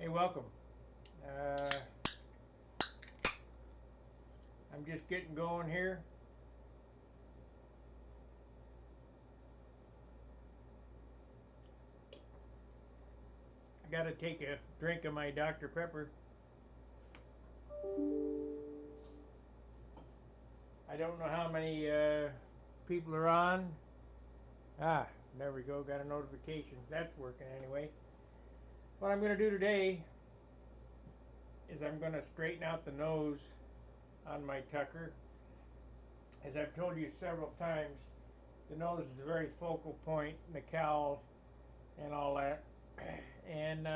Hey, welcome. Uh, I'm just getting going here. I gotta take a drink of my Dr. Pepper. I don't know how many people are on. There we go. Got a notification. That's working anyway. What I'm gonna do today is I'm gonna straighten out the nose on my Tucker. As I've told you several times, the nose is a very focal point, and the cowl and all that. And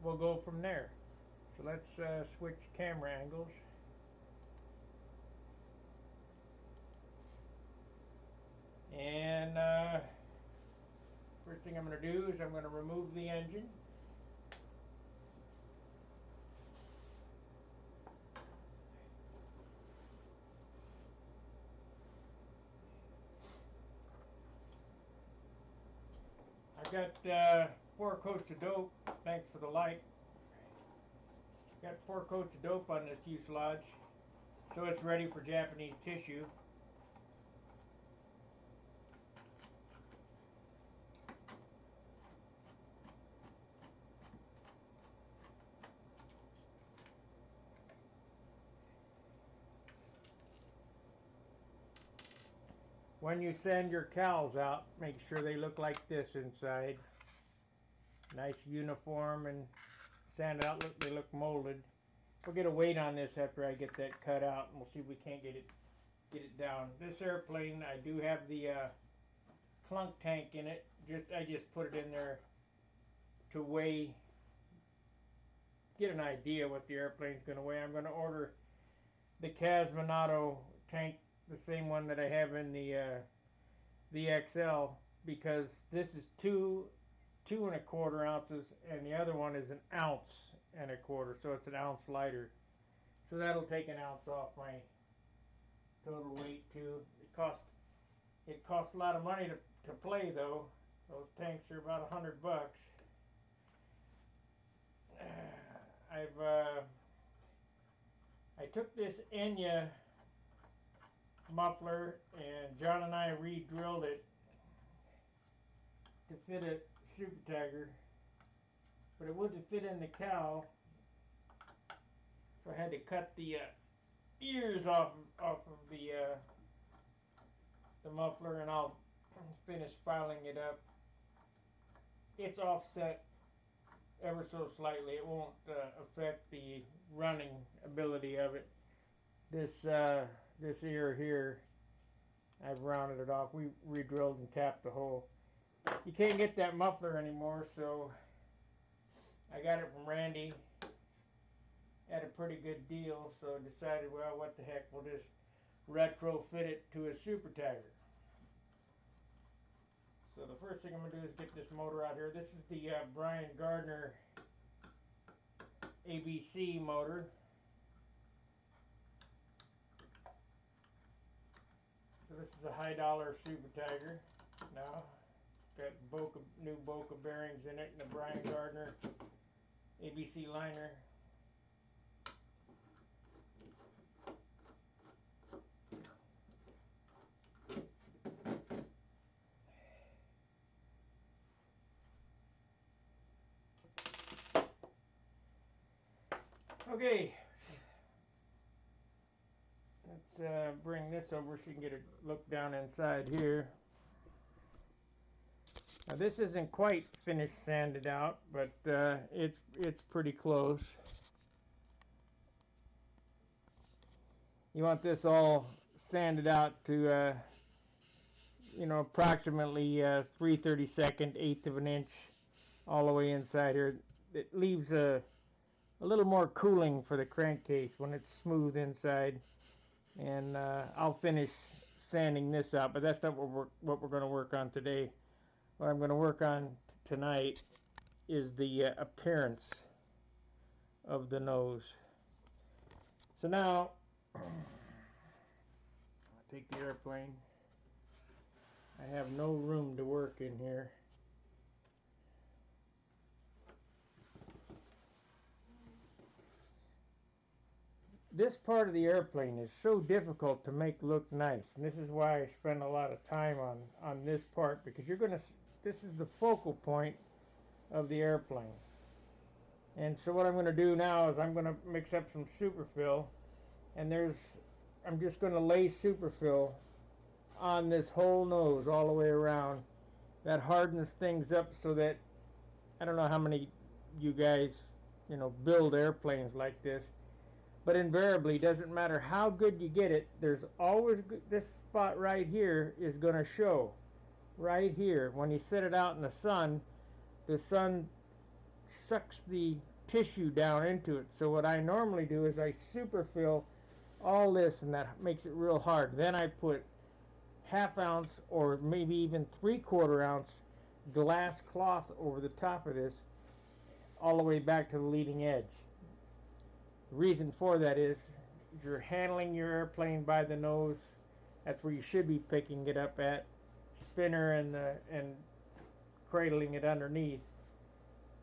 we'll go from there. So let's switch camera angles. And first thing I'm going to do is I'm going to remove the engine. I've got 4 coats of dope. Thanks for the like. Got 4 coats of dope on this fuselage, so it's ready for Japanese tissue. When you send your cowls out, make sure they look like this inside. Nice uniform and sand out. Look, they look molded. We'll get a weight on this after I get that cut out, and we'll see if we can't get it down. This airplane, I do have the clunk tank in it. I just put it in there to weigh, get an idea what the airplane's going to weigh. I'm going to order the Casminato tank, the same one that I have in the XL, because this is 2.25 ounces, and the other one is 1.25 ounces, so it's 1 ounce lighter. So that'll take 1 ounce off my total weight too. It costs a lot of money to play though. Those tanks are about $100. I took this Enya muffler and John and I re-drilled it to fit a Super Tiger, but it wouldn't fit in the cowl, so I had to cut the ears off of the muffler, and I'll finish filing it up. It's offset ever so slightly. It won't affect the running ability of it. This ear here, I've rounded it off. We re-drilled and tapped the hole. You can't get that muffler anymore, so I got it from Randy at a pretty good deal, so I decided, well, what the heck, we'll just retrofit it to a Super Tiger. So the first thing I'm going to do is get this motor out here. This is the Brian Gardner ABC motor. So this is a high dollar Super Tiger. Now, got new Boca bearings in it and a Brian Gardner ABC liner. Okay, let's bring this over so you can get a look down inside here. Now this isn't quite finished sanded out, but it's pretty close. You want this all sanded out to approximately 3/32, eighth of an inch, all the way inside here. It leaves a little more cooling for the crankcase when it's smooth inside. And I'll finish sanding this out, but that's not what we're going to work on today. What I'm going to work on tonight is the appearance of the nose. So now, I'll take the airplane. I have no room to work in here. this part of the airplane is so difficult to make look nice, and this is why I spend a lot of time on this part, because this is the focal point of the airplane. And so what I'm going to do now is I'm going to mix up some superfill, and I'm just going to lay superfill on this whole nose all the way around. That hardens things up so that, I don't know how many you guys, build airplanes like this, but invariably, doesn't matter how good you get it, there's always this spot right here is going to show. Right here, when you set it out in the sun sucks the tissue down into it. So what I normally do is I superfill all this, and that makes it real hard. Then I put ½ ounce or maybe even 3/4 ounce glass cloth over the top of this all the way back to the leading edge. The reason for that is if you're handling your airplane by the nose, that's where you should be picking it up at, spinner and cradling it underneath.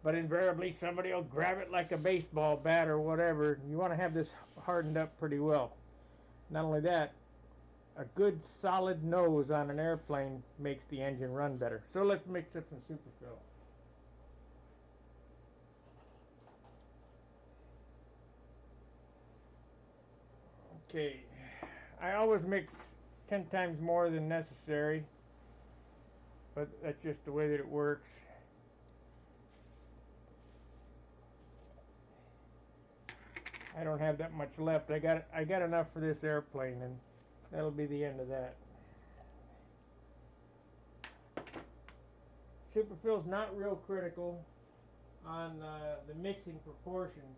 But invariably somebody will grab it like a baseball bat or whatever. You want to have this hardened up pretty well. Not only that, a good solid nose on an airplane makes the engine run better. So let's mix up some superfill. Okay, I always mix 10 times more than necessary, but that's just the way that it works. I don't have that much left. I got enough for this airplane, and that'll be the end of that. Superfill's not real critical on the mixing proportions,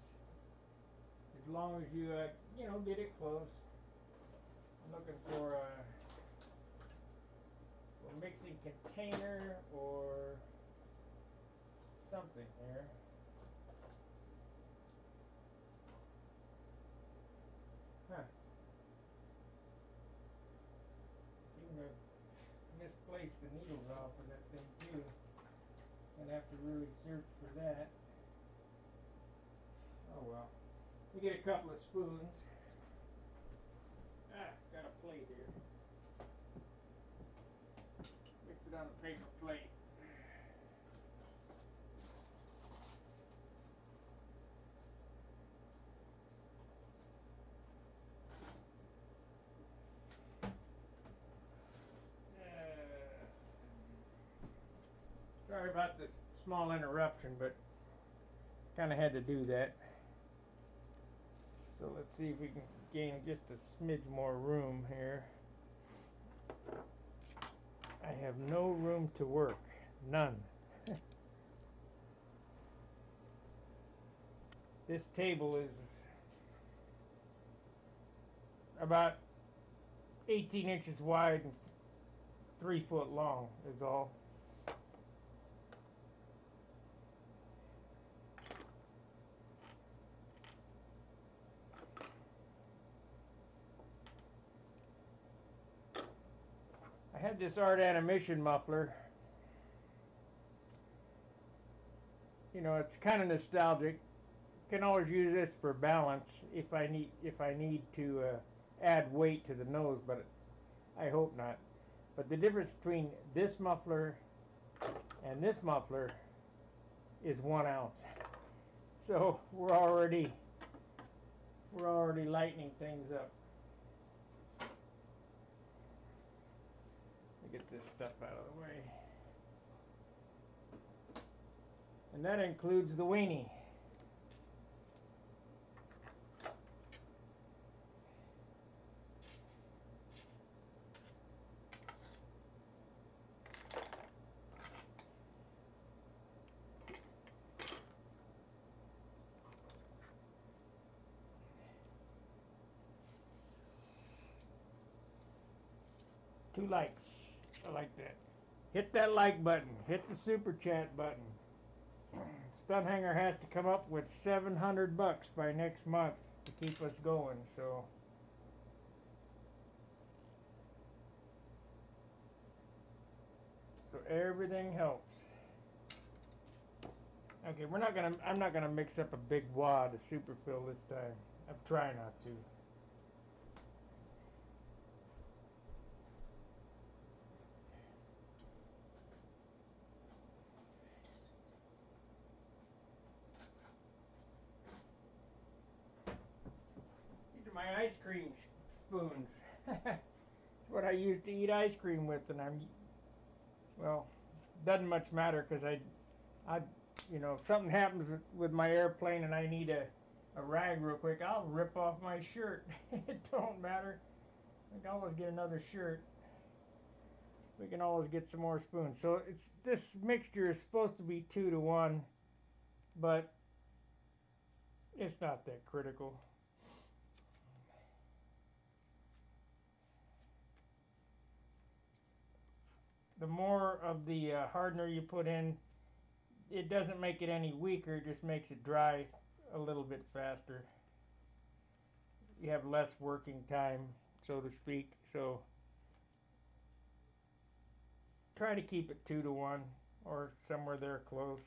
as long as you get it close. I'm looking for a mixing container or something here. Huh. Seem to misplace the needles off of that thing too. Gonna have to really search for that. Oh well. We get a couple of spoons. Got a plate here. Mix it on the paper plate. Sorry about this small interruption, but kind of had to do that. So let's see if we can gain just a smidge more room here. I have no room to work. None. This table is about 18 inches wide and 3 foot long is all. I had this art animation muffler. It's kind of nostalgic. Can always use this for balance if I need to add weight to the nose, but I hope not. But the difference between this muffler and this muffler is 1 ounce. So we're already lightening things up. Get this stuff out of the way. And that includes the weenie. Two likes. I like that. Hit that like button. Hit the super chat button. Stun Hanger has to come up with $700 by next month to keep us going. So everything helps. Okay, I'm not gonna mix up a big wad of superfill this time. I'm trying not to. These are my ice cream spoons. It's what I used to eat ice cream with, and well, doesn't much matter because if something happens with my airplane and I need a rag real quick, I'll rip off my shirt. It don't matter. I can always get another shirt. We can always get some more spoons. So this mixture is supposed to be 2 to 1, but it's not that critical. The more of the hardener you put in, it doesn't make it any weaker, it just makes it dry a little bit faster. You have less working time, so to speak. So try to keep it 2 to 1 or somewhere there close.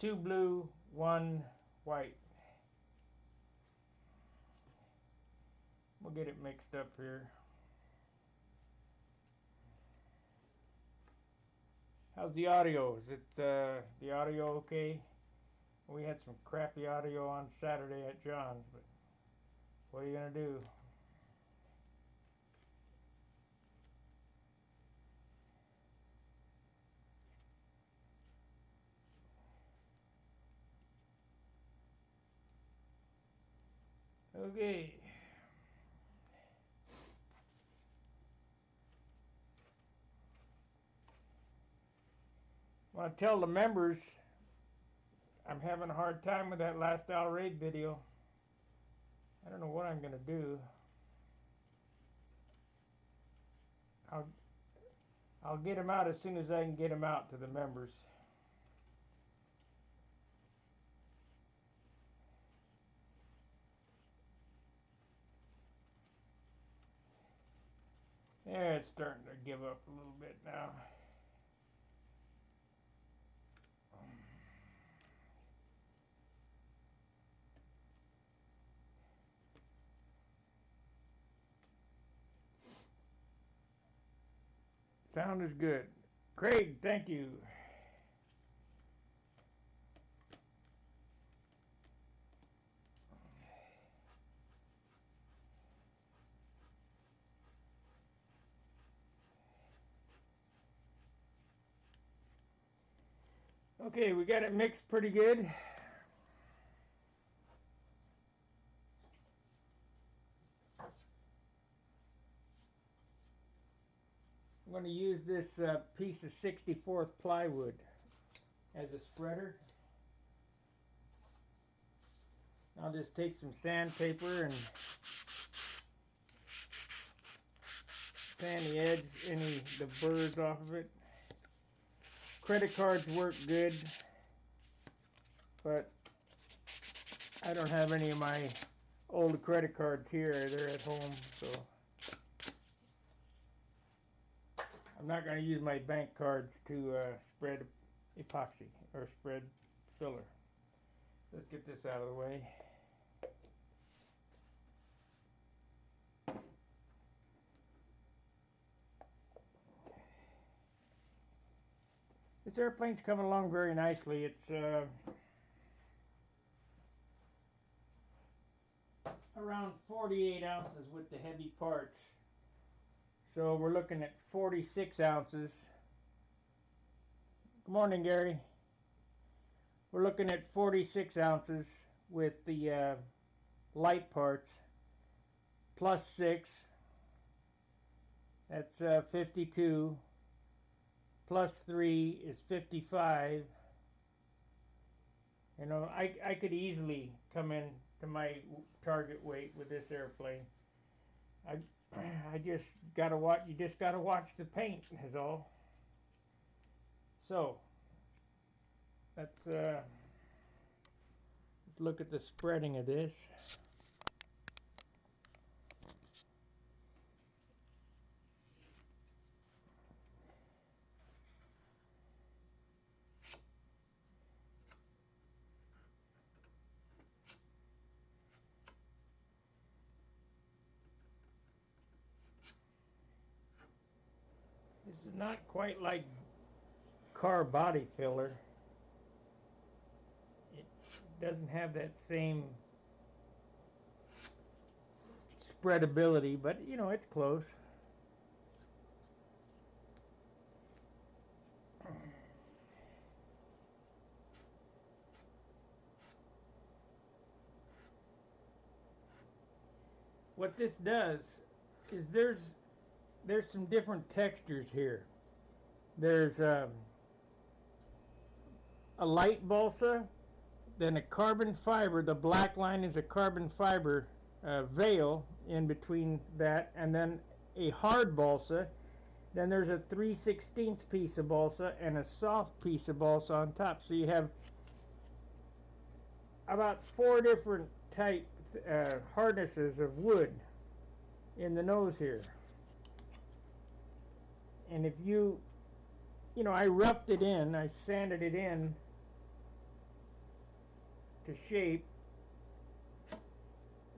2 blue, 1 white. We'll get it mixed up here. How's the audio? Is it the audio okay? We had some crappy audio on Saturday at John's, but what are you gonna do? Okay. I want to tell the members I'm having a hard time with that last Al Raid video. I don't know what I'm gonna do. I'll get them out as soon as I can get them out to the members. Yeah, it's starting to give up a little bit now. Sound is good. Craig, thank you. Okay, we got it mixed pretty good. I'm going to use this piece of 64th plywood as a spreader. I'll just take some sandpaper and sand the edge, the burrs off of it. Credit cards work good, but I don't have any of my old credit cards here. They're at home, so I'm not going to use my bank cards to spread epoxy or spread filler. Let's get this out of the way. This airplane's coming along very nicely. It's around 48 ounces with the heavy parts. So we're looking at 46 ounces. Good morning, Gary. We're looking at 46 ounces with the light parts, plus 6. That's 52. Plus 3 is 55. You know, I could easily come in to my target weight with this airplane. I just gotta watch. You just gotta watch the paint, is all. So let's look at the spreading of this. This is not quite like car body filler. It doesn't have that same spreadability, but you know, it's close. What this does is there's some different textures here. There's a light balsa, then a carbon fiber. The black line is a carbon fiber veil in between that, and then a hard balsa. Then there's a 3/16 piece of balsa and a soft piece of balsa on top. So you have about 4 different type hardnesses of wood in the nose here. And if you know, I roughed it in, I sanded it in to shape.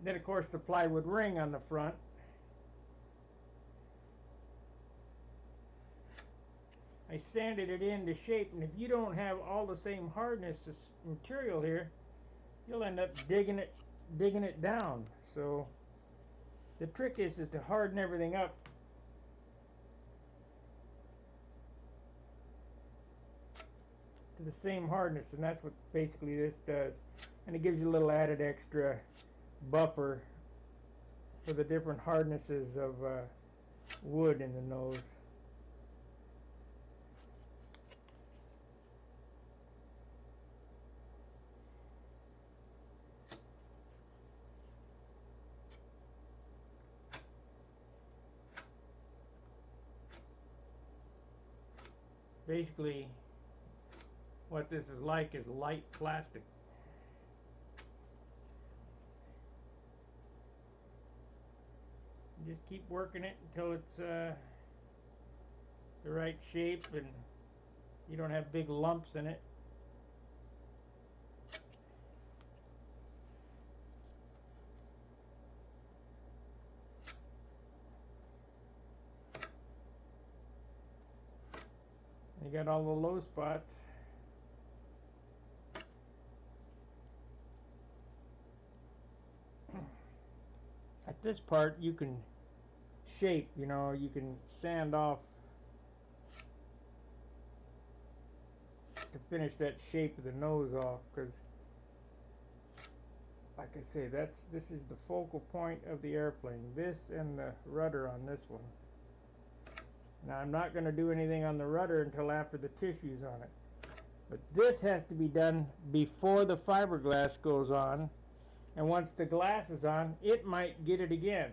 Then of course the plywood ring on the front. I sanded it in to shape, and if you don't have all the same hardness material here, you'll end up digging it down. So the trick is to harden everything up to the same hardness, and that's what basically this does. And it gives you a little added extra buffer for the different hardnesses of wood in the nose. Basically, what this is like is light plastic. Just keep working it until it's the right shape and you don't have big lumps in it. You got all the low spots. At this part you can shape, you know, you can sand off to finish that shape of the nose off, because like I say, this is the focal point of the airplane, this and the rudder on this one. Now I'm not going to do anything on the rudder until after the tissue's on it, but this has to be done before the fiberglass goes on, and once the glass is on, it might get it again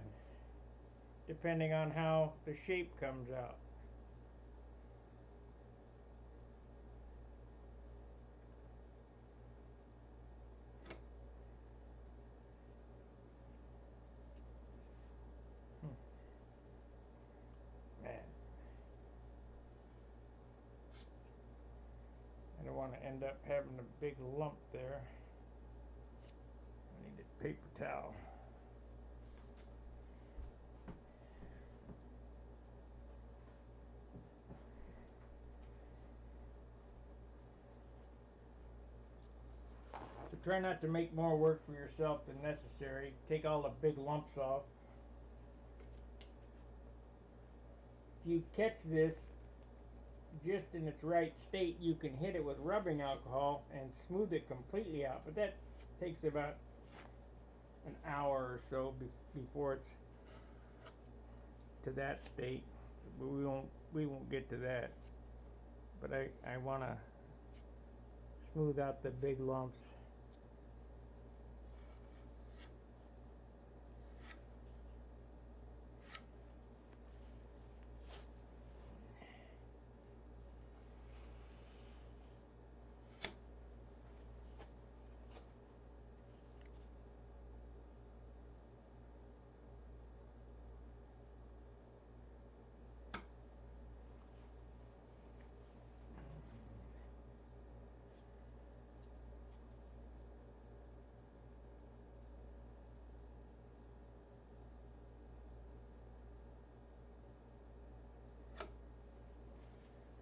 depending on how the shape comes out. Man, I don't want to end up having a big lump there. I need a paper towel. So try not to make more work for yourself than necessary. Take all the big lumps off. If you catch this just in its right state, you can hit it with rubbing alcohol and smooth it completely out, but that takes about an hour or so before it's to that state. But we won't get to that. But I want to smooth out the big lumps.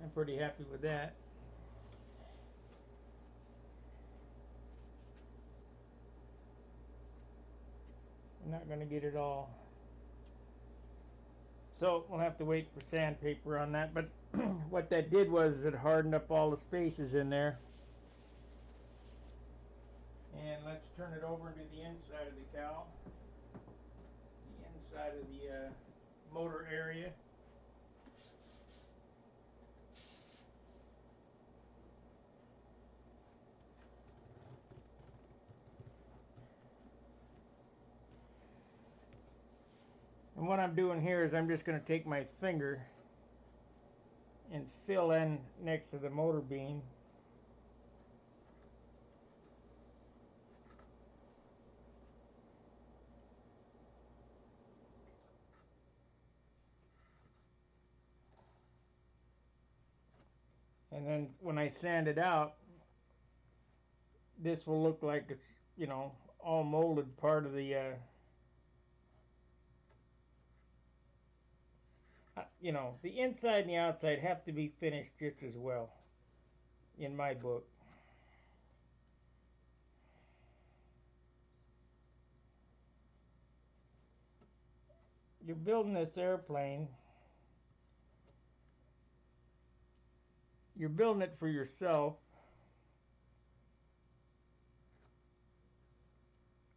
I'm pretty happy with that. I'm not going to get it all. So we'll have to wait for sandpaper on that. But what that did was it hardened up all the spaces in there. And let's turn it over to the inside of the cowl. The inside of the motor area. And what I'm doing here is I'm just going to take my finger and fill in next to the motor beam. And then when I sand it out, this will look like it's, you know, all molded part of the, you know, the inside and the outside have to be finished just as well, in my book. You're building this airplane. You're building it for yourself.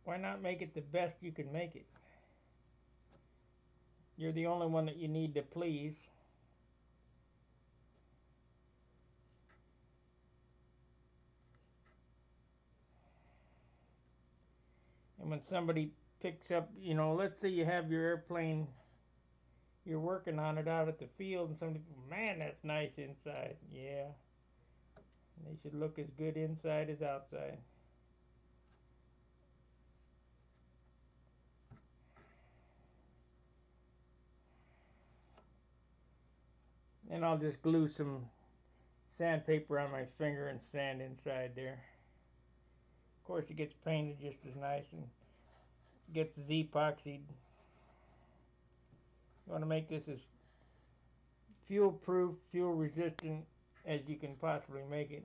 Why not make it the best you can make it? You're the only one that you need to please. And when somebody picks up, you know, let's say you have your airplane, you're working on it out at the field, and somebody, man, that's nice inside. Yeah. They should look as good inside as outside. And I'll just glue some sandpaper on my finger and sand inside there. Of course, it gets painted just as nice and gets Z-epoxied. You want to make this as fuel-proof, fuel-resistant as you can possibly make it.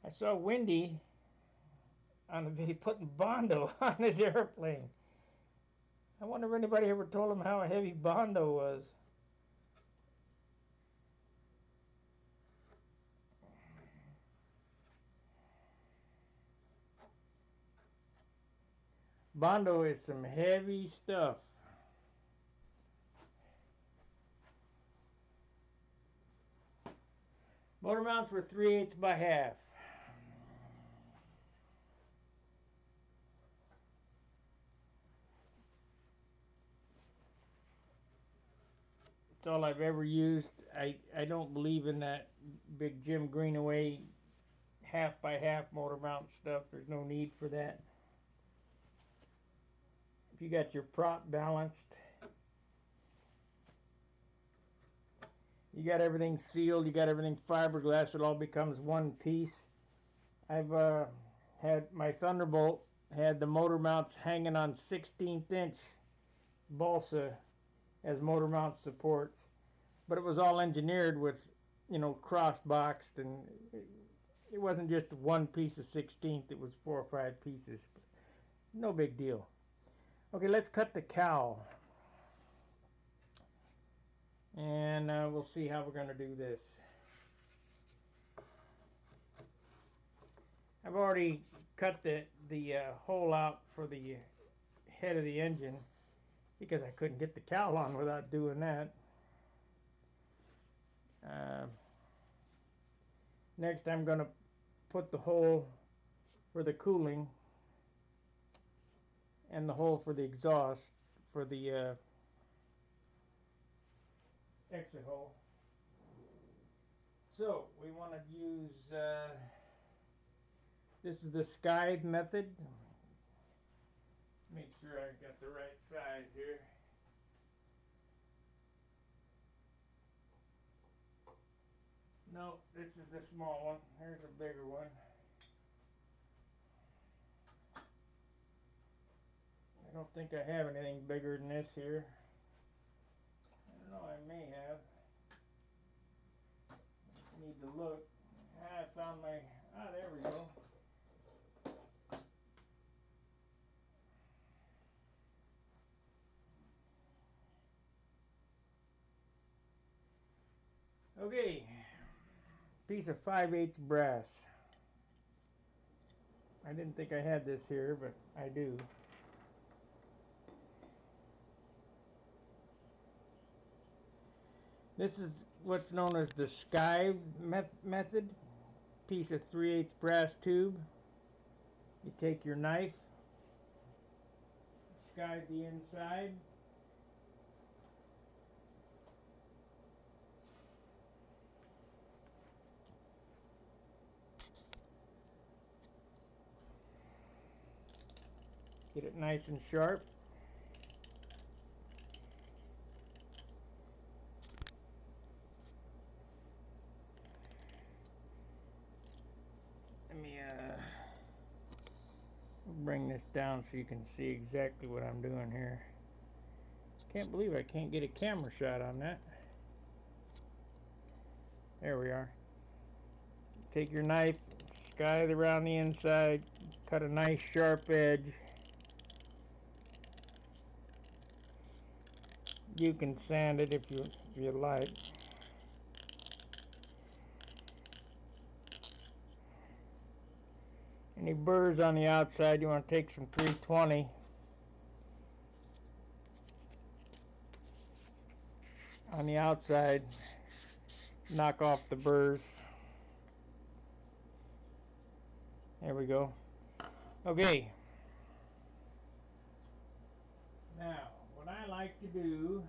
I saw Wendy on the video putting Bondo on his airplane. I wonder if anybody ever told him how heavy Bondo was. Bondo is some heavy stuff. Motor mounts were 3/8 by half. It's all I've ever used. I don't believe in that big Jim Greenaway half by half motor mount stuff. There's no need for that. If you got your prop balanced, you got everything sealed, you got everything fiberglass, it all becomes one piece. I've had my Thunderbolt had the motor mounts hanging on 16th inch balsa as motor mount supports, but it was all engineered with, you know, cross boxed, and it wasn't just one piece of 16th, it was 4 or 5 pieces. No big deal. Okay, let's cut the cowl, and we'll see how we're going to do this. I've already cut the hole out for the head of the engine because I couldn't get the cowl on without doing that. Next, I'm going to put the hole for the cooling and the hole for the exhaust for the exit hole. So we want to use this is the Scythe method. Make sure I got the right size here. No, this is the small one. Here's a bigger one. don't think I have anything bigger than this here. I don't know, I may have. Need to look. I found my, there we go. Okay, piece of 5/8 brass. I didn't think I had this here, but I do. This is what's known as the skive method. Piece of 3/8 brass tube. You take your knife, skive the inside. Get it nice and sharp. Let me bring this down so you can see exactly what I'm doing here. Can't believe I can't get a camera shot on that. There we are. Take your knife, skive around the inside, cut a nice sharp edge. You can sand it if you like. Any burrs on the outside, you want to take some 320. On the outside, knock off the burrs. There we go. Okay. Now, what I like to do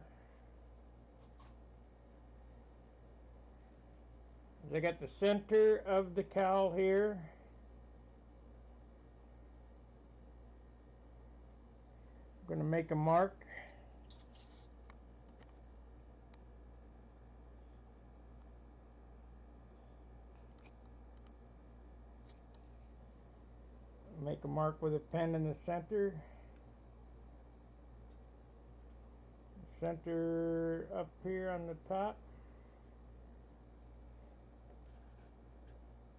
is I got the center of the cowl here. I'm going to make a mark. Make a mark with a pen in the center. Center up here on the top.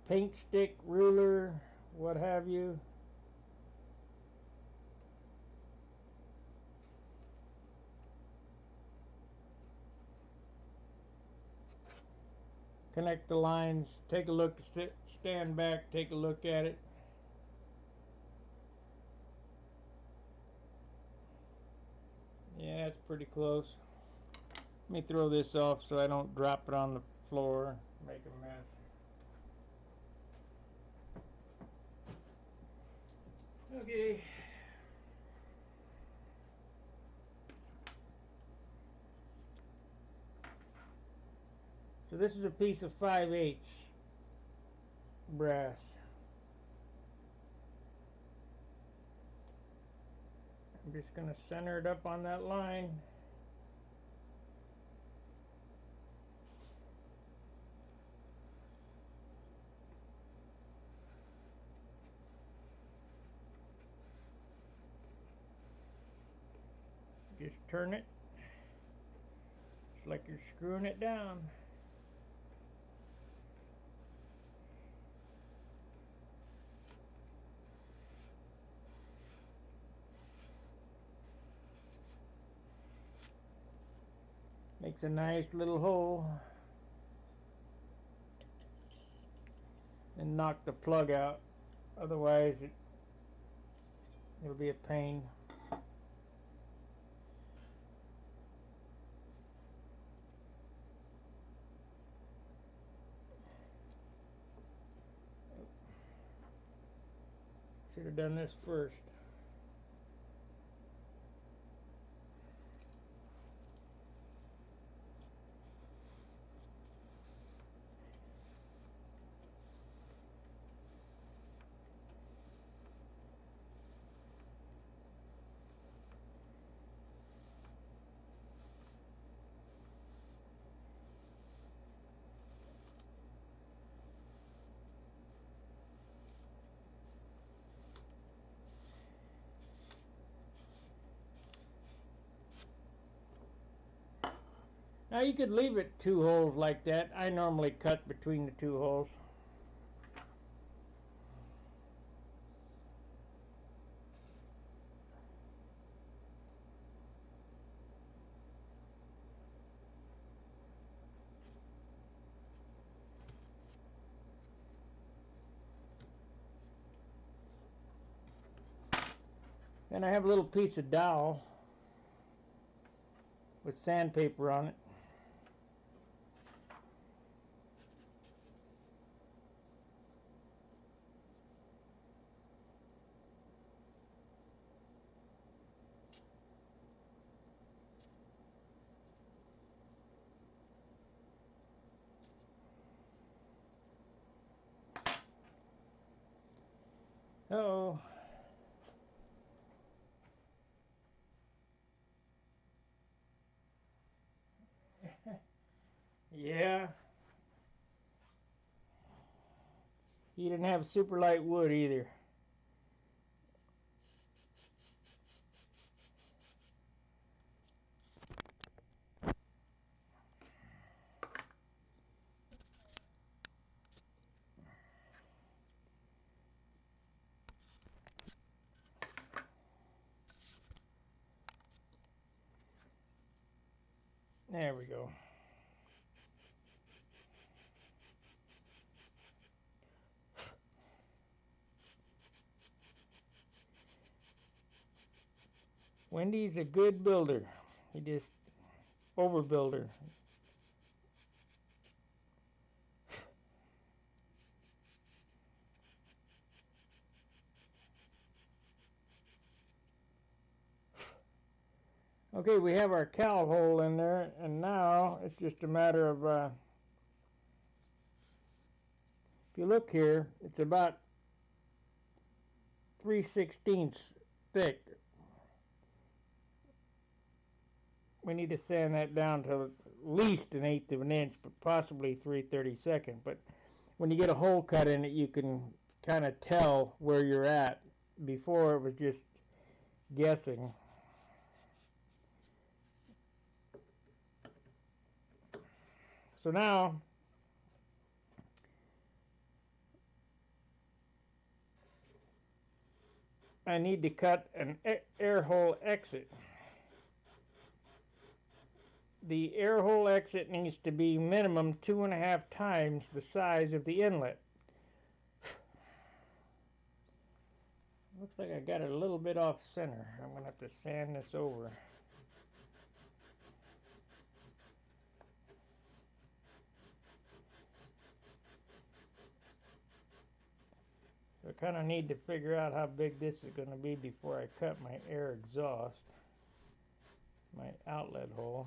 Paint stick, ruler, what have you. Connect the lines, take a look, stand back, take a look at it. Yeah, it's pretty close. Let me throw this off so I don't drop it on the floor, make a mess. Okay. So this is a piece of 5/8 brass. I'm just going to center it up on that line. Just turn it. It's like you're screwing it down. Makes a nice little hole. And knock the plug out. Otherwise it'll be a pain. Should have done this first. Now you could leave it 2 holes like that. I normally cut between the 2 holes. Then I have a little piece of dowel with sandpaper on it. Uh-oh. Yeah. He didn't have super light wood either. There we go. Wendy's a good builder. He just overbuilder. Okay, we have our cowl hole in there, and now it's just a matter of, if you look here, it's about 3/16 thick. We need to sand that down till it's at least 1/8 of an inch, but possibly 3/32. But when you get a hole cut in it, you can kind of tell where you're at. Before, it was just guessing. So now, I need to cut an air hole exit. The air hole exit needs to be minimum 2.5 times the size of the inlet. Looks like I got it a little bit off center. I'm going to have to sand this over. So I kind of need to figure out how big this is going to be before I cut my air exhaust, my outlet hole.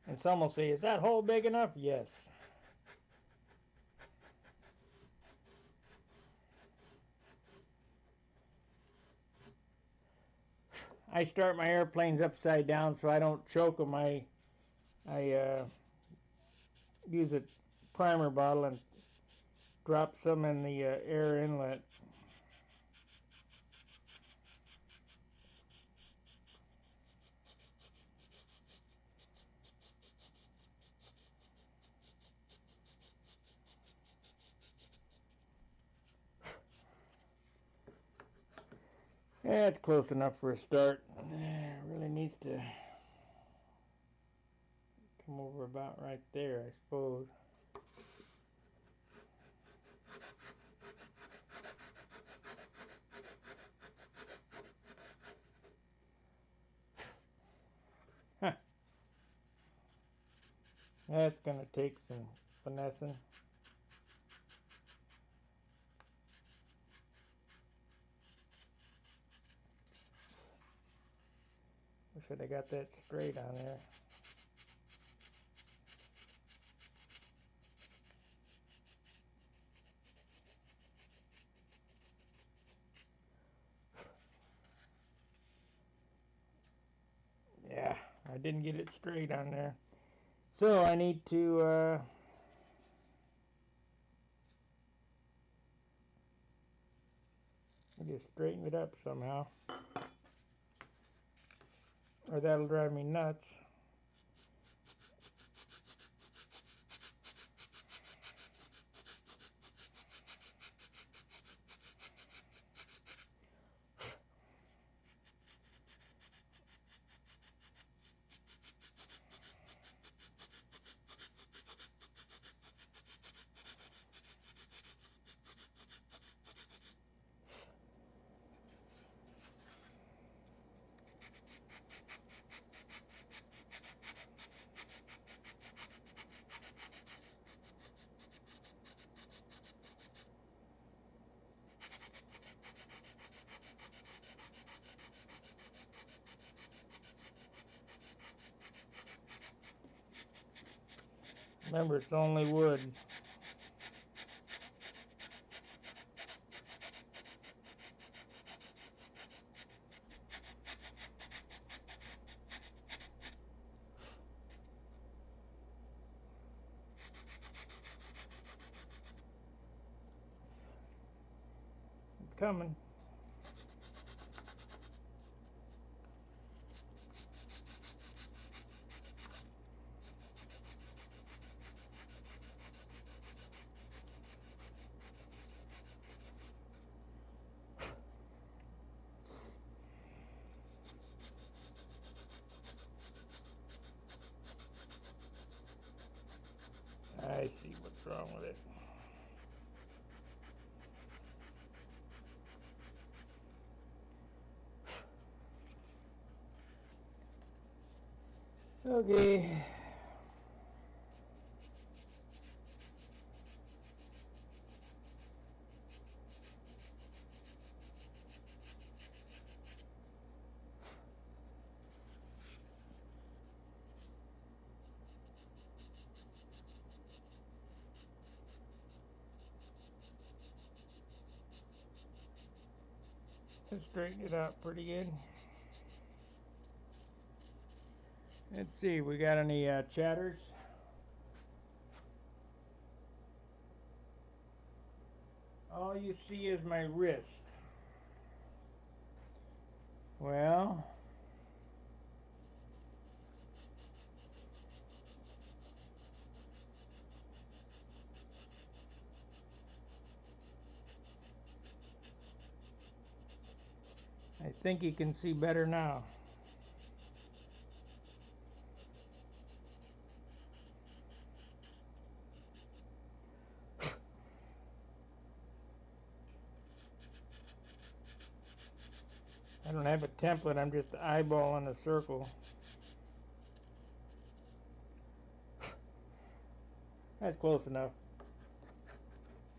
And some will say, is that hole big enough? Yes. I start my airplanes upside down so I don't choke them. I use a primer bottle and drop some in the air inlet. Yeah, it's close enough for a start. It really needs to come over about right there, I suppose. Huh. That's going to take some finessing. Wish I'd have got that straight on there. Yeah, I didn't get it straight on there. So I need to just straighten it up somehow. or that'll drive me nuts. Remember, it's only wood. It's coming. I see what's wrong with it. Okay. Let's straighten it out pretty good. Let's see, we got any chatters? All you see is my wrist. Well, I think you can see better now. I don't have a template, I'm just eyeballing a circle. That's close enough.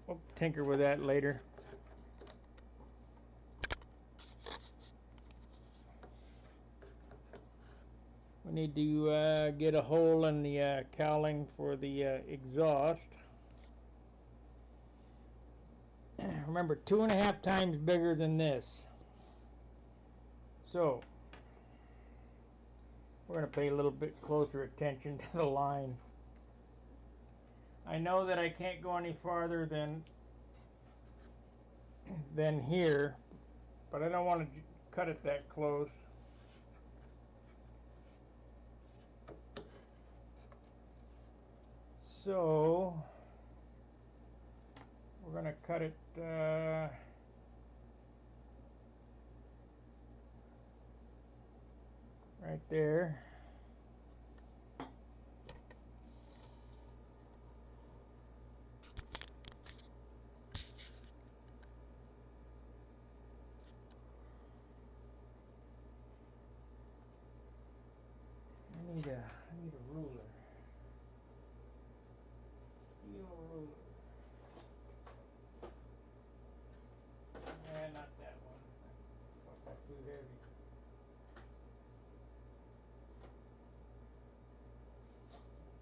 We'll tinker with that later. We need to get a hole in the cowling for the exhaust. Remember, 2.5 times bigger than this. So, we're going to pay a little bit closer attention to the line. I know that I can't go any farther than here, but I don't want to cut it that close. So, we're going to cut it right there. I need a ruler. Steel ruler. Not that one. That's too heavy.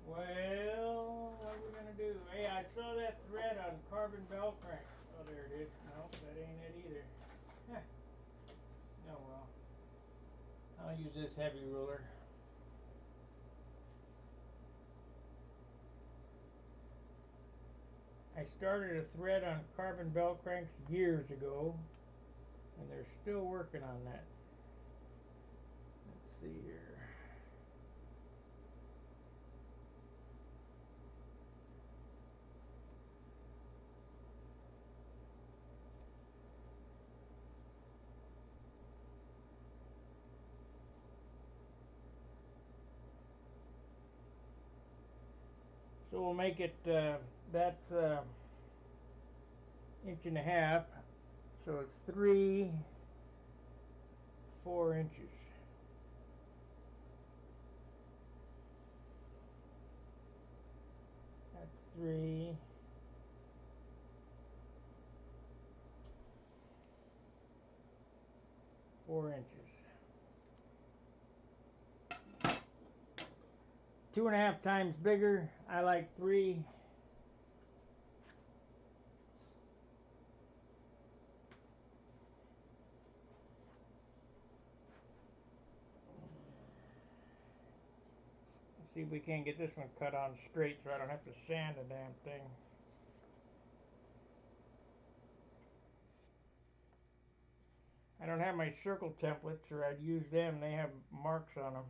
Well, what are we gonna do? Hey, I saw that thread on carbon bell crank. Oh, there it is. No, that ain't it either. Oh well. I'll use this heavy ruler. I started a thread on carbon bell cranks years ago, and they're still working on that. Let's see here. So we'll make it, that's 1.5 inches. So it's 4 inches. That's 4 inches. 2.5 times bigger. I like 3. Let's see if we can't get this one cut on straight so I don't have to sand the damn thing. I don't have my circle templates, or I'd use them. They have marks on them.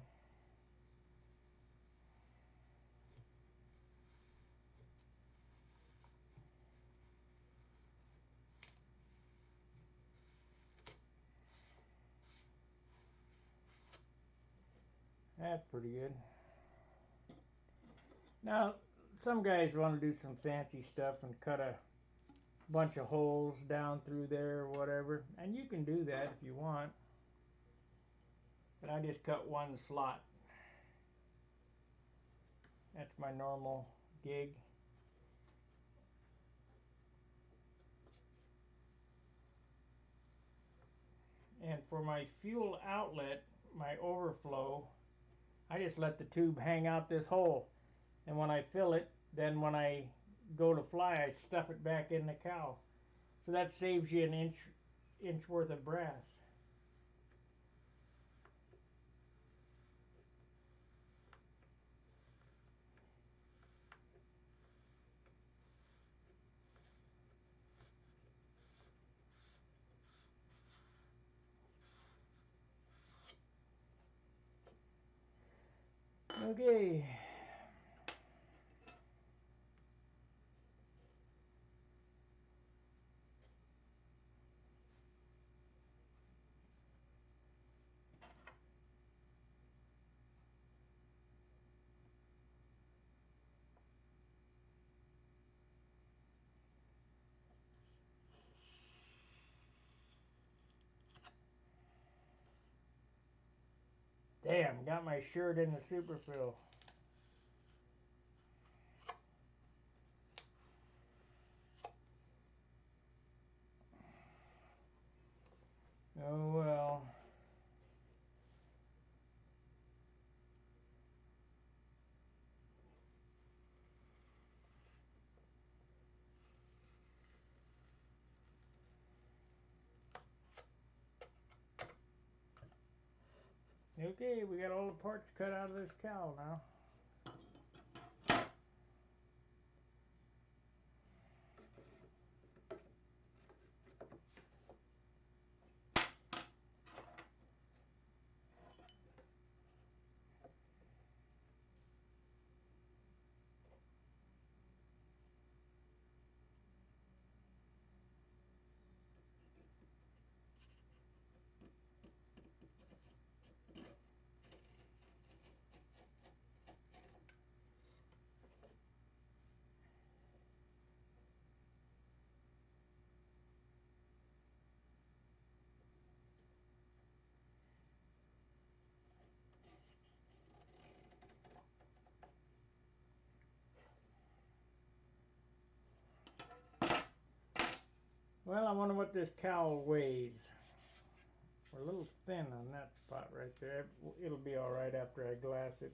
That's pretty good. Now, some guys want to do some fancy stuff and cut a bunch of holes down through there or whatever, and you can do that if you want, but I just cut one slot. That's my normal gig. And for my fuel outlet, my overflow, I just let the tube hang out this hole, and when I fill it, then when I go to fly, I stuff it back in the cowl. So that saves you an inch worth of brass. Okay. Damn, got my shirt in the superfill. Oh well. Okay, we got all the parts cut out of this cowl now. Well, I wonder what this cowl weighs. We're a little thin on that spot right there. It'll be all right after I glass it.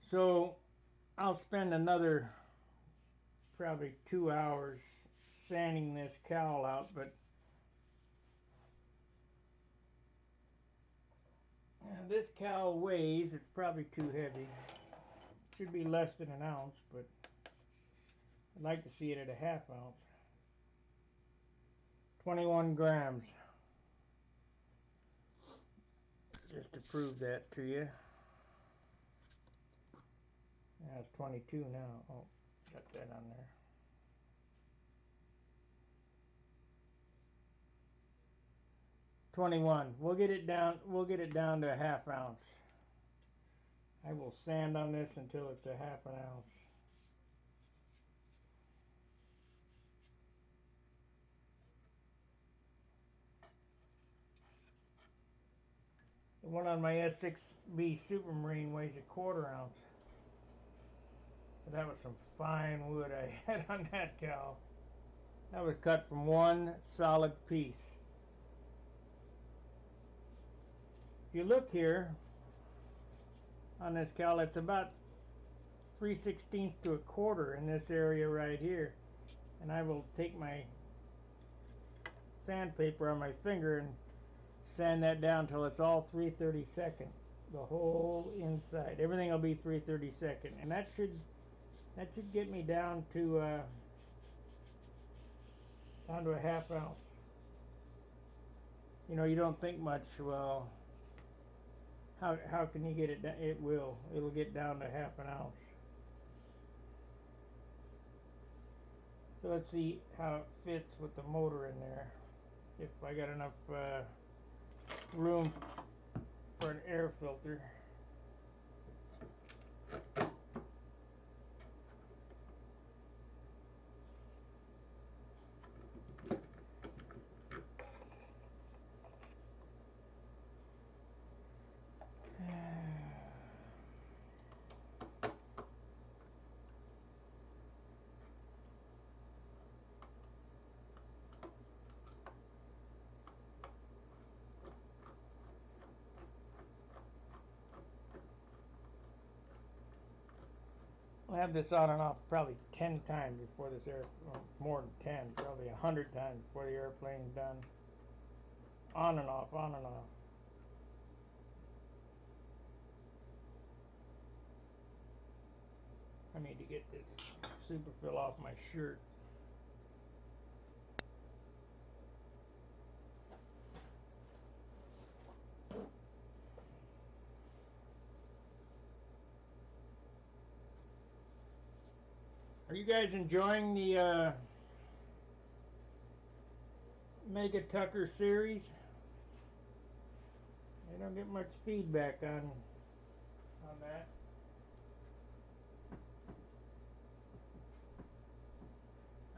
So I'll spend another probably 2 hours sanding this cowl out, but this cowl weighs, it's probably too heavy. It should be less than an ounce, but I'd like to see it at a 1/2 ounce. 21 grams. just to prove that to you. Yeah, it's 22 now. Oh, got that on there. $21. We'll get it down. We'll get it down to a ½ ounce. I will sand on this until it's a ½ ounce. The one on my S6B Supermarine weighs a ¼ ounce. But that was some fine wood I had on that cow. That was cut from one solid piece. If you look here on this cow, it's about 3/16 to a quarter in this area right here. And I will take my sandpaper on my finger and sand that down till it's all 3/32. The whole inside. Everything will be 3/32. And that should get me down to a ½ ounce. You know, you don't think much, well, how can you get it down? It'll get down to ½ ounce. So let's see how it fits with the motor in there. If I got enough room for an air filter. I'll have this on and off probably 10 times before this more than 10, probably 100 times before the airplane's done. On and off, on and off. I need to get this superfill off my shirt. Are you guys enjoying the Mega Tucker series? I don't get much feedback on that.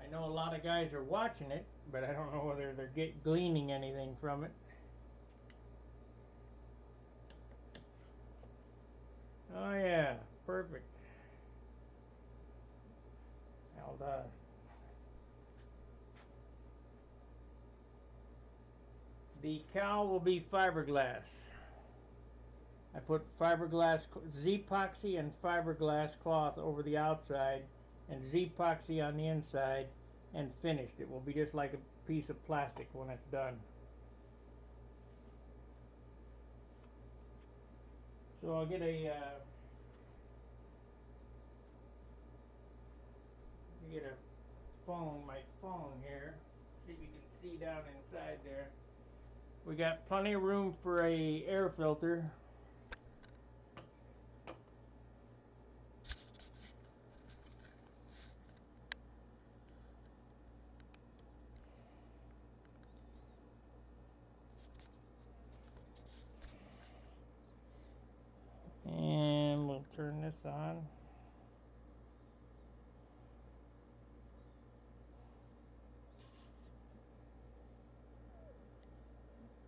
I know a lot of guys are watching it, but I don't know whether they're gleaning anything from it. Oh yeah, perfect. Held on. The cowl will be fiberglass. I put fiberglass, Z-epoxy and fiberglass cloth over the outside and Z-epoxy on the inside and finished. It will be just like a piece of plastic when it's done. So I'll get a my phone here. See if you can see down inside there. We got plenty of room for a air filter. And we'll turn this on.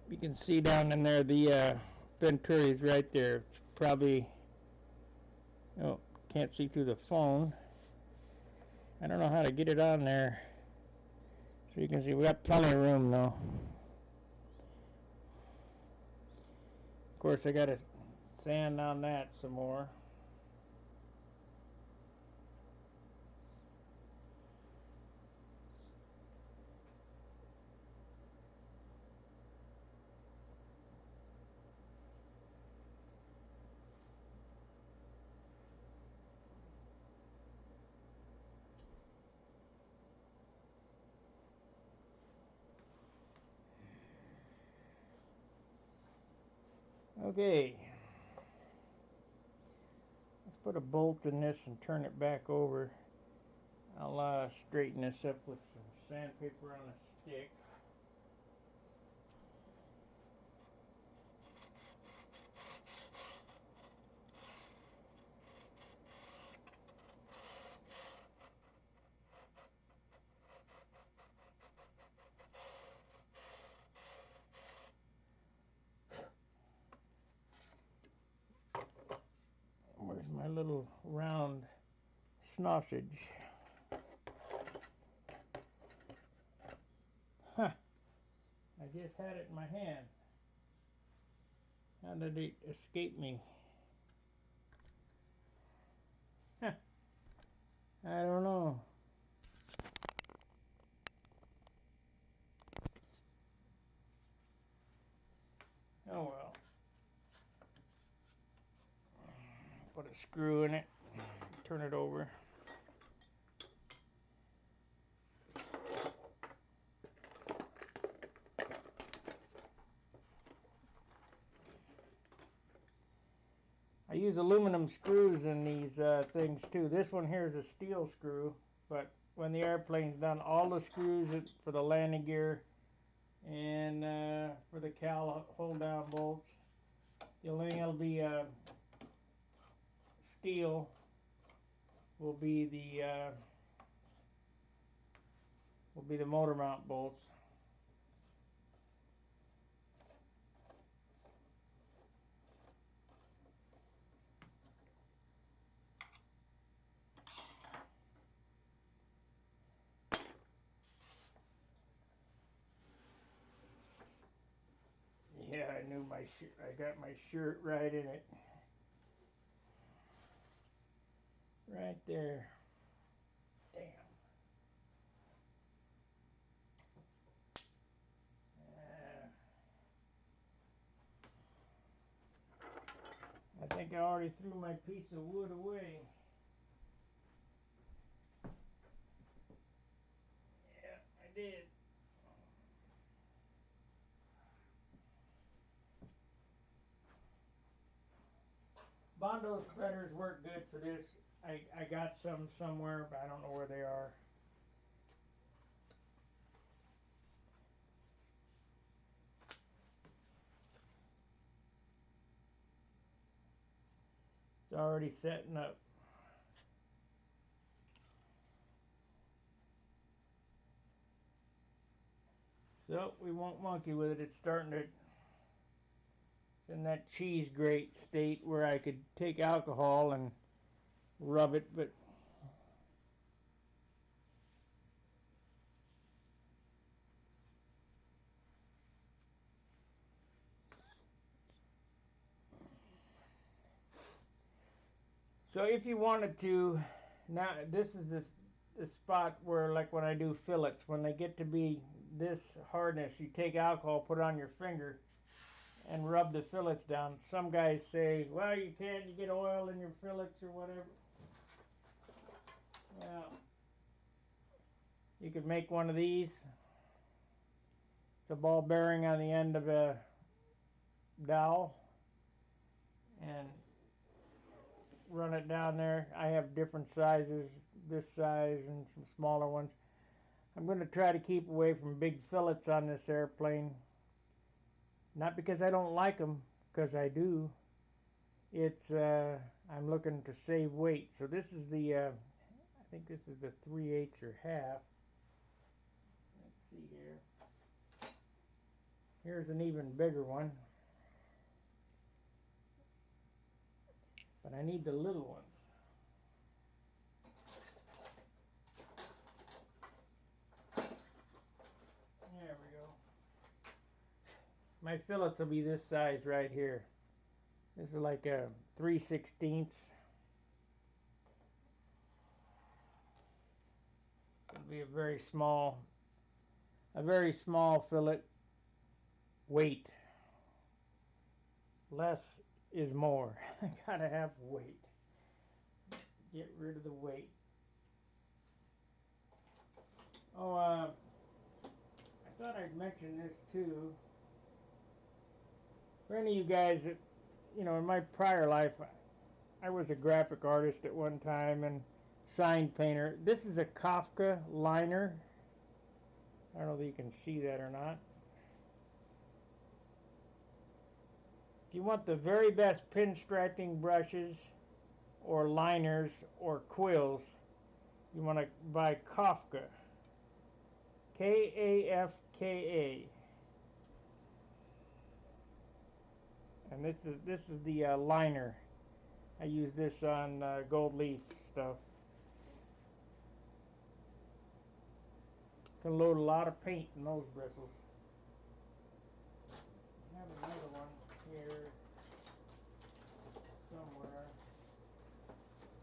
You can see down in there the Venturi is right there. It's probably, oh, can't see through the phone. I don't know how to get it on there. So you can see we got plenty of room though. Of course I gotta sand on that some more. Okay, let's put a bolt in this and turn it back over. I'll straighten this up with some sandpaper on a stick. Where's my little round sausage? Huh, I just had it in my hand. How did it escape me? Huh, I don't know. Oh well. Put a screw in it, turn it over. I use aluminum screws in these things too. This one here is a steel screw, but when the airplane's done, all the screws for the landing gear and for the cowl hold down bolts, the only thing that'll be steel will be the motor mount bolts. Yeah, I knew my shirt. I got my shirt right in it. Right there. Damn. I think I already threw my piece of wood away. Yeah, I did. Bondo spreaders work good for this. I got some somewhere, but I don't know where they are. It's already setting up. So we won't monkey with it. It's starting to. It's in that cheese grate state where I could take alcohol and rub it, but so if you wanted to, now this is this spot where, like when I do fillets, when they get to be this hardness, you take alcohol, put it on your finger, and rub the fillets down. Some guys say, well, you can't, you get oil in your fillets or whatever. Well, you could make one of these. It's a ball bearing on the end of a dowel, and run it down there. I have different sizes, this size and some smaller ones. I'm going to try to keep away from big fillets on this airplane. Not because I don't like them, because I do. It's I'm looking to save weight. So this is the I think this is the 3/8 or half. Let's see here. Here's an even bigger one. But I need the little ones. There we go. My fillets will be this size right here. This is like a 3/16. It'll be a very small fillet. Weight. Less is more. I gotta have weight. Get rid of the weight. Oh, I thought I'd mention this too. For any of you guys that you know, in my prior life, I was a graphic artist at one time and sign painter. This is a Kafka liner. I don't know if you can see that or not. If you want the very best pinstriping brushes or liners or quills, you want to buy Kafka. Kafka. And this is the liner. I use this on gold leaf stuff. Can load a lot of paint in those bristles. I have another one here somewhere.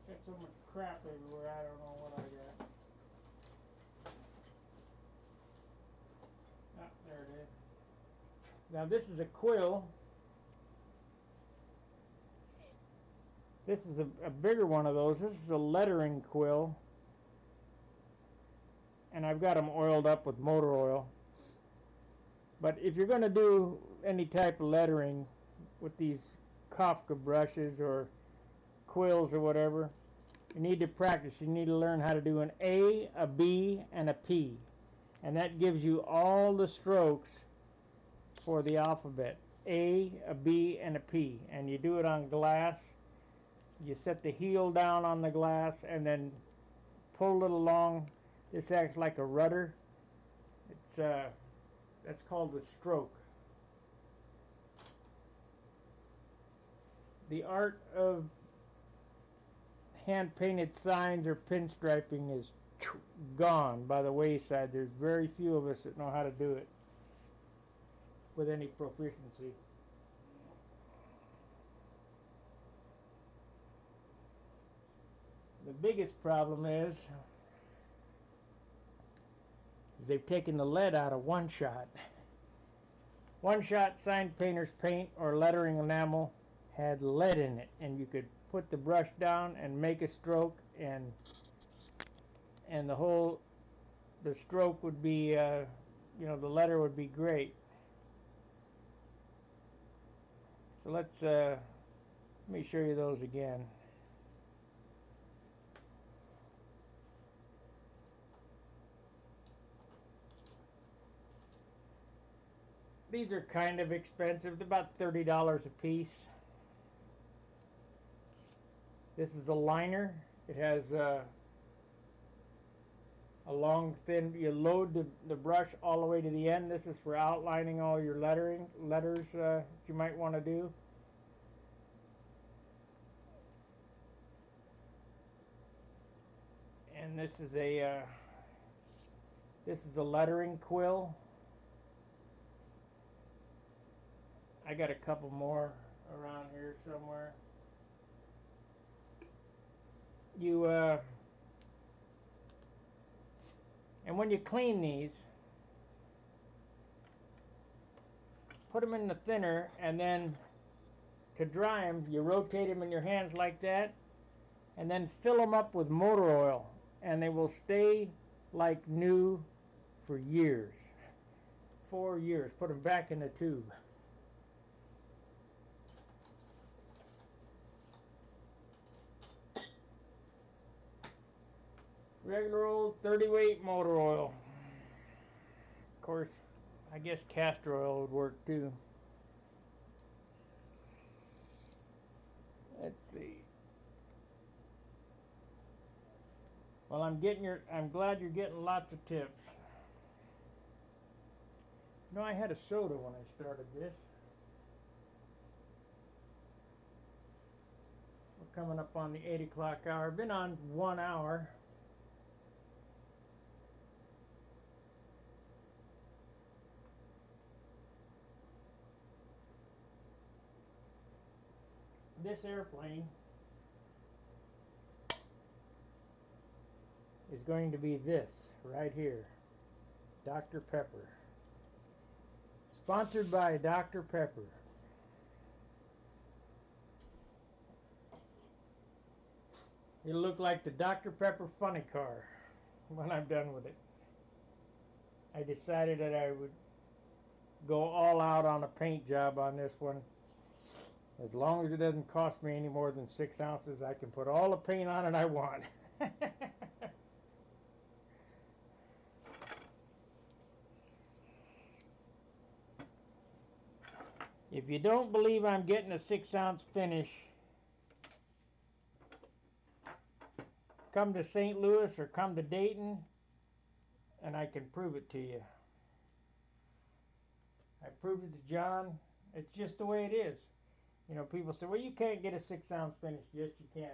Got so much crap everywhere, I don't know what I got. Ah, there it is. Now this is a quill. This is a bigger one of those. This is a lettering quill. And I've got them oiled up with motor oil. But if you're going to do any type of lettering with these Kafka brushes or quills or whatever, you need to practice. You need to learn how to do an A, a B, and a P. And that gives you all the strokes for the alphabet. A, B, and a P. And you do it on glass. You set the heel down on the glass and then pull it along. This acts like a rudder. It's that's called the stroke. The art of hand-painted signs or pinstriping is gone by the wayside. There's very few of us that know how to do it with any proficiency. The biggest problem is they've taken the lead out of one-shot. One-shot sign painter's paint or lettering enamel had lead in it, and you could put the brush down and make a stroke, and the stroke would be, you know, the letter would be great. So let me show you those again. These are kind of expensive. They're about $30 a piece. This is a liner. It has a long, thin, you load the brush all the way to the end. This is for outlining all your letters you might want to do. And this is a lettering quill. I got a couple more around here somewhere. And when you clean these, put them in the thinner, and then to dry them, you rotate them in your hands like that, and then fill them up with motor oil, and they will stay like new for years. 4 years. Put them back in the tube. Regular old 30 weight motor oil. Of course, I guess castor oil would work too. Let's see. Well, I'm glad you're getting lots of tips. You know, I had a soda when I started this. We're coming up on the 8 o'clock hour. Been on 1 hour. This airplane is going to be this right here, Dr. Pepper. Sponsored by Dr. Pepper. It'll look like the Dr. Pepper funny car when I'm done with it. I decided that I would go all out on a paint job on this one. As long as it doesn't cost me any more than 6 ounces, I can put all the paint on it I want. If you don't believe I'm getting a 6-ounce finish, come to St. Louis or come to Dayton and I can prove it to you. I proved it to John. It's just the way it is. You know, people say, well, you can't get a 6-ounce finish. Yes, you can.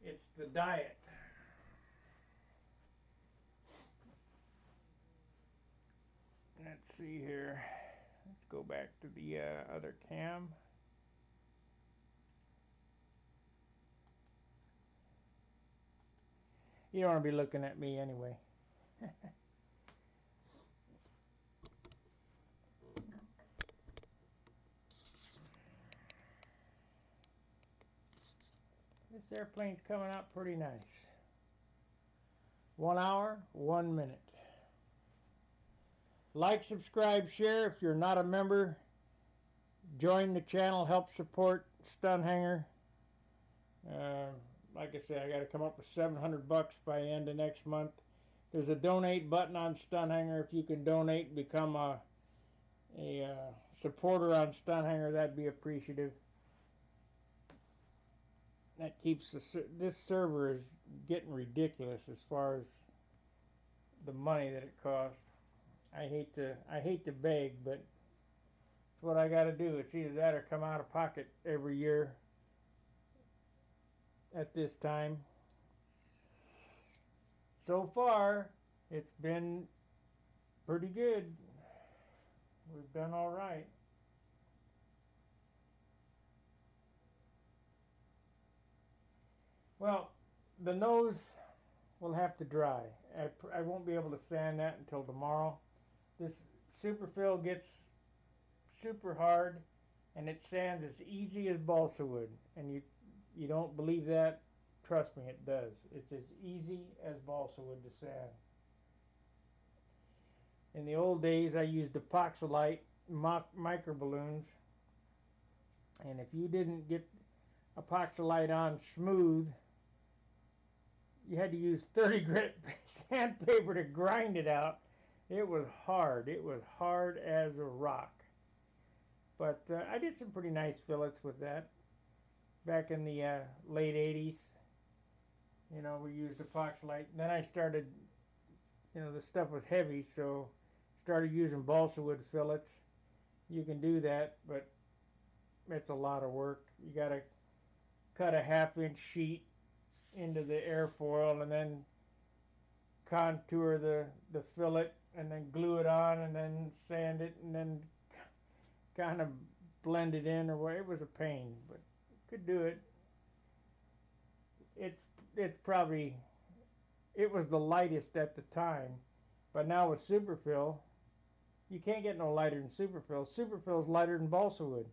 It's the diet. Let's see here. Let's go back to the other cam. You don't want to be looking at me anyway. This airplane's coming out pretty nice. 1 hour, 1 minute. Like, subscribe, share. If you're not a member, join the channel, help support Stunhanger. Like I said, I got to come up with $700 by the end of next month. There's a donate button on Stunhanger. If you can donate, become a supporter on Stunhanger, that'd be appreciative. That keeps this server is getting ridiculous as far as the money that it costs. I hate to beg, but it's what I got to do. It's either that or come out of pocket every year at this time. So far, it's been pretty good. We've done all right. Well, the nose will have to dry. I won't be able to sand that until tomorrow. This superfill gets super hard and it sands as easy as balsa wood. And you don't believe that? Trust me, it does. It's as easy as balsa wood to sand. In the old days, I used epoxylite micro balloons, and if you didn't get epoxylite on smooth, you had to use 30 grit sandpaper to grind it out. It was hard. It was hard as a rock. But I did some pretty nice fillets with that back in the late 80s. You know, we used epoxylite. Then I started, you know, the stuff was heavy, so started using balsa wood fillets. You can do that, but it's a lot of work. You got to cut a 1/2-inch sheet into the airfoil and then contour the fillet and then glue it on and then sand it and then kind of blend it in or whatever. It was a pain, but could do it. It's probably, it was the lightest at the time, but now with superfill, you can't get no lighter than superfill. Superfill is lighter than balsa wood.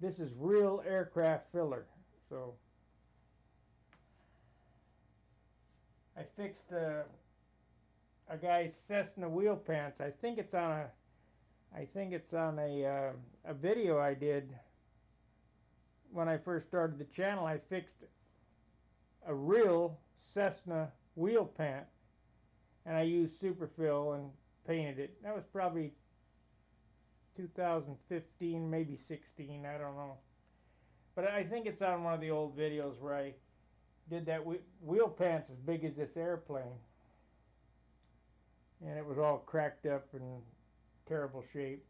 This is real aircraft filler. So I fixed a guy's Cessna wheel pants. I think it's on a video I did when I first started the channel. I fixed a real Cessna wheel pant, and I used superfill and painted it. That was probably 2015, maybe 16, I don't know. But I think it's on one of the old videos where I did that wheel pants as big as this airplane. And it was all cracked up and terrible shape.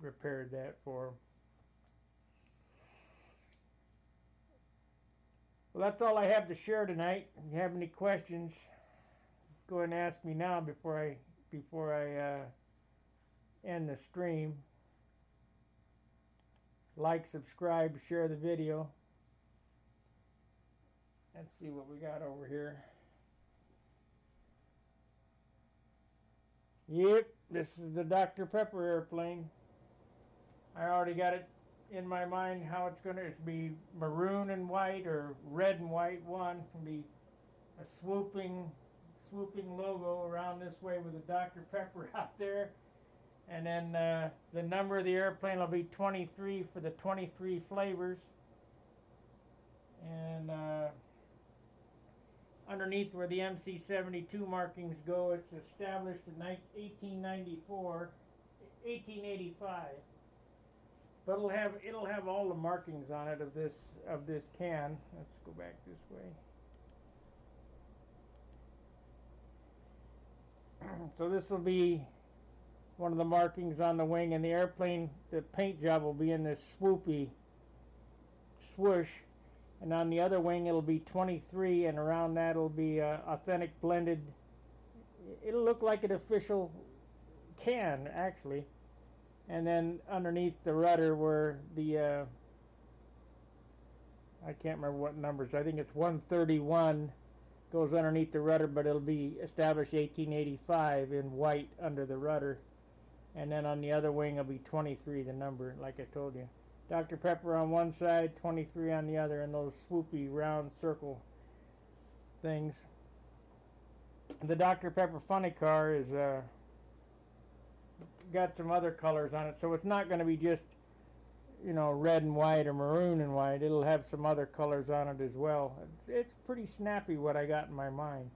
Repaired that for him. Well, that's all I have to share tonight. If you have any questions, go ahead and ask me now before I end the stream. Like, subscribe, share the video. Let's see what we got over here. Yep, this is the Dr. Pepper airplane. I already got it in my mind how it's going to be maroon and white or red and white. One can be a swooping swooping logo around this way with a Dr. Pepper out there. And then the number of the airplane will be 23 for the 23 flavors. And underneath where the MC-72 markings go, it's established in 1885. But it'll have all the markings on it of this can. Let's go back this way. So this will be one of the markings on the wing, and the airplane, the paint job will be in this swoopy swoosh, and on the other wing it'll be 23, and around that will be authentic blended. It'll look like an official can actually. And then underneath the rudder where the I can't remember what numbers, I think it's 131 goes underneath the rudder, but it'll be established 1885 in white under the rudder. And then on the other wing it'll be 23, the number, like I told you. Dr. Pepper on one side, 23 on the other, and those swoopy round circle things. The Dr. Pepper Funny Car is got some other colors on it, so it's not going to be just, you know, red and white or maroon and white. It'll have some other colors on it as well. It's pretty snappy what I got in my mind.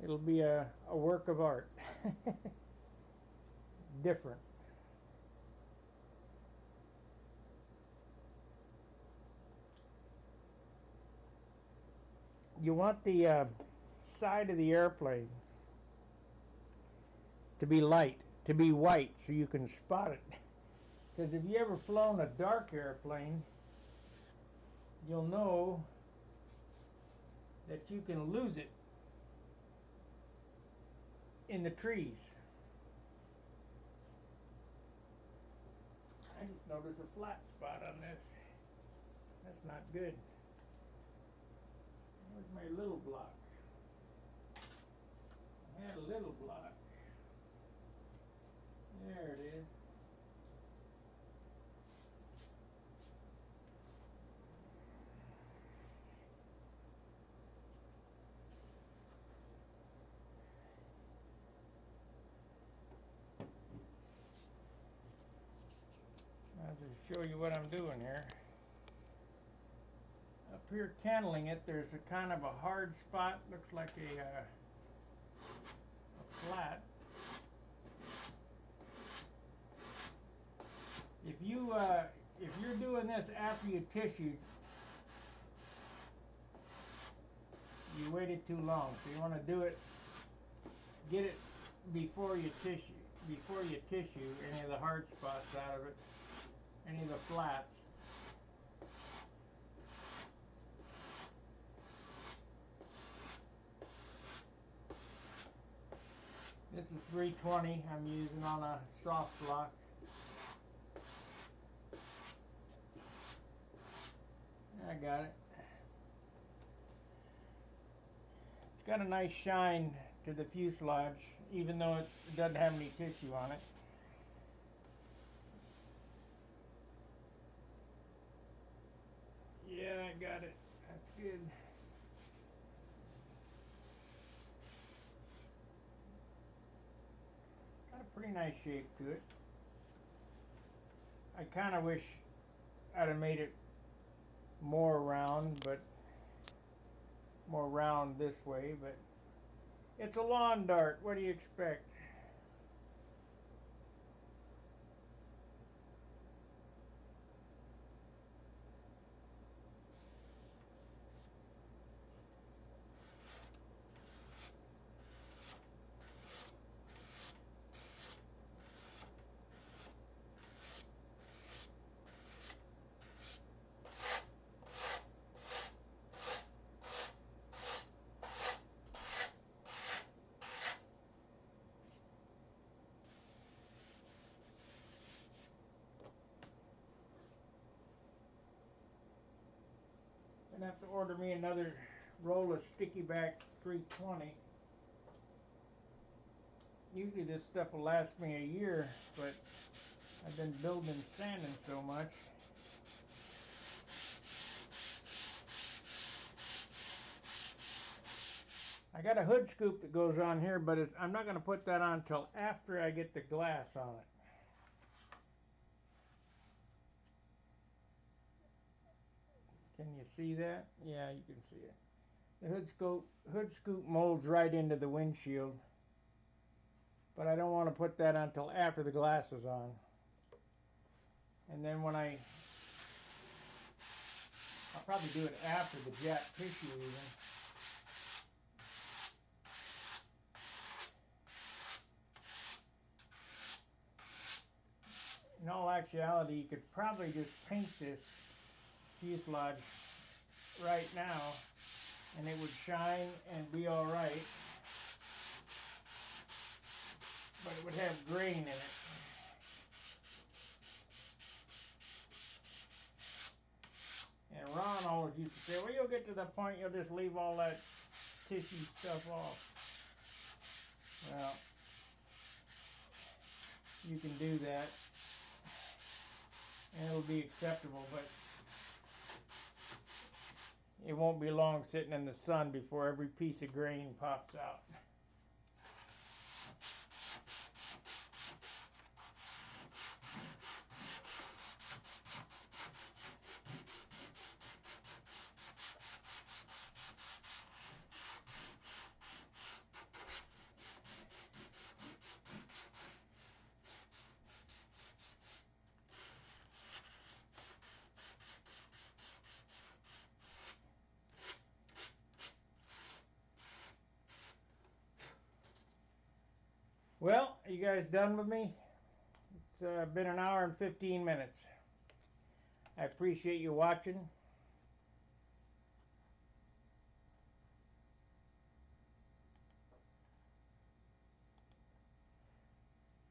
It'll be a work of art. Different. You want the side of the airplane to be light, to be white, so you can spot it. Because if you ever flown a dark airplane, you'll know that you can lose it in the trees. I just noticed a flat spot on this. That's not good. Where's my little block? I had a little block. There it is. I'll just show you what I'm doing here. Up here canneling it, there's a kind of a hard spot, looks like a flat. If you're doing this after you tissued, you waited too long. So you want to do it, get it before you tissue. Before you tissue any of the hard spots out of it, any of the flats. This is 320 I'm using on a soft block. I got it. It's got a nice shine to the fuselage, even though it doesn't have any tissue on it. Yeah, I got it. That's good. Got a pretty nice shape to it. I kind of wish I'd have made it more round, but more round this way, but it's a lawn dart. What do you expect? Gonna have to order me another roll of sticky back 320. Usually this stuff will last me a year, but I've been building and sanding so much. I got a hood scoop that goes on here, but I'm not going to put that on until after I get the glass on it. Can you see that? Yeah, you can see it. The hood scoop molds right into the windshield, but I don't want to put that on until after the glass is on. And then I'll probably do it after the jack tissue even. In all actuality, you could probably just paint this fuselage right now and it would shine and be alright, but it would have grain in it. And Ron always used to say, well, you'll get to the point you'll just leave all that tissue stuff off. Well, you can do that and it'll be acceptable, but it won't be long sitting in the sun before every piece of grain pops out. Well, are you guys done with me? It's been an hour and 15 minutes. I appreciate you watching.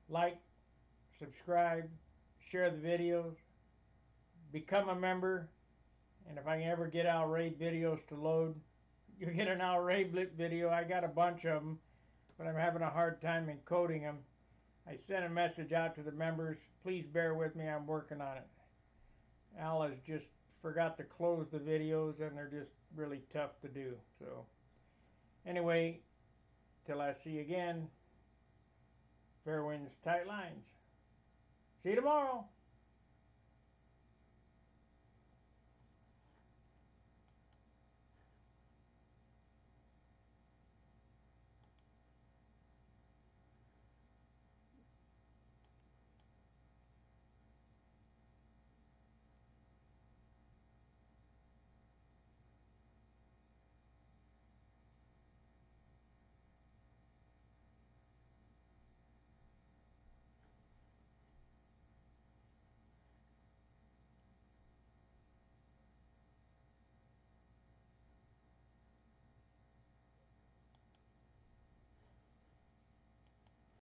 Like, subscribe, share the videos, become a member, and if I can ever get Al Raid videos to load, you'll get an Al Raid video. I got a bunch of them, but I'm having a hard time encoding them. I sent a message out to the members. Please bear with me, I'm working on it. Al has just forgot to close the videos and they're just really tough to do. So anyway, till I see you again, fair winds, tight lines. See you tomorrow.